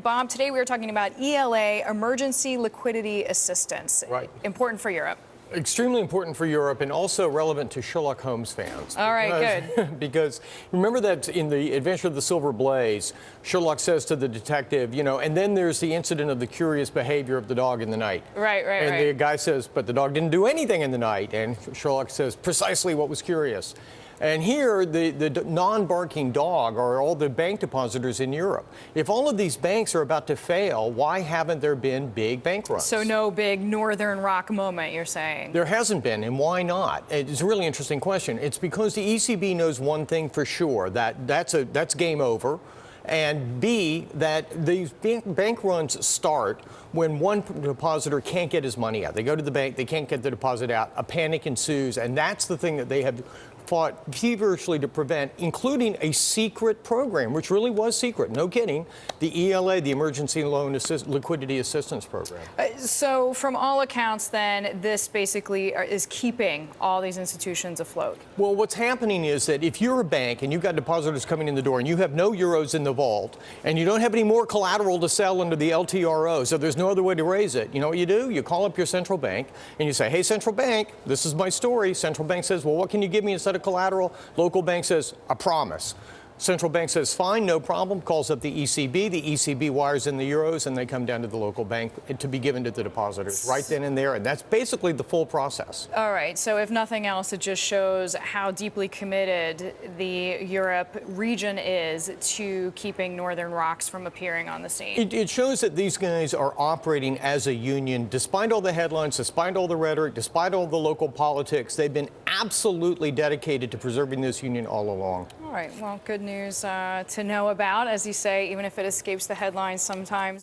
Bob, today we are talking about ELA, Emergency Liquidity Assistance. Right. Important for Europe. Extremely important for Europe and also relevant to Sherlock Holmes fans. All right, good. Because remember that in the Adventure of the Silver Blaze, Sherlock says to the detective, and then there's the incident of the curious behavior of the dog in the night. Right. And the guy says, but the dog didn't do anything in the night. And Sherlock says, precisely what was curious. And here, the non-barking dog are all the bank depositors in Europe. If all of these banks are about to fail, why haven't there been big bank runs? So no big Northern Rock moment, you're saying? There hasn't been, and why not? It's a really interesting question. It's because the ECB knows one thing for sure, that's game over. And B, that these bank runs start when one depositor can't get his money out. They go to the bank, they can't get the deposit out, a panic ensues, and that's the thing that they have fought feverishly to prevent, including a secret program, which really was secret, no kidding, the ELA, the Emergency Liquidity Assistance Program. So from all accounts, then, this basically is keeping all these institutions afloat. Well, what's happening is that if you're a bank and you've got depositors coming in the door and you have no euros in the vault and you don't have any more collateral to sell under the LTRO, so there's no other way to raise it, you know what you do? You call up your central bank and you say, hey, central bank, this is my story. Central bank says, well, what can you give me instead of collateral? Local bank says, a promise. Central bank says, fine, no problem, calls up the ECB. The ECB wires in the euros, and they come down to the local bank to be given to the depositors right then and there. And that's basically the full process. All right. So if nothing else, it just shows how deeply committed the Europe region is to keeping Northern Rocks from appearing on the scene. It shows that these guys are operating as a union. Despite all the headlines, despite all the rhetoric, despite all the local politics, they've been absolutely dedicated to preserving this union all along. All right. Well, good news to know about, as you say, even if it escapes the headlines sometimes.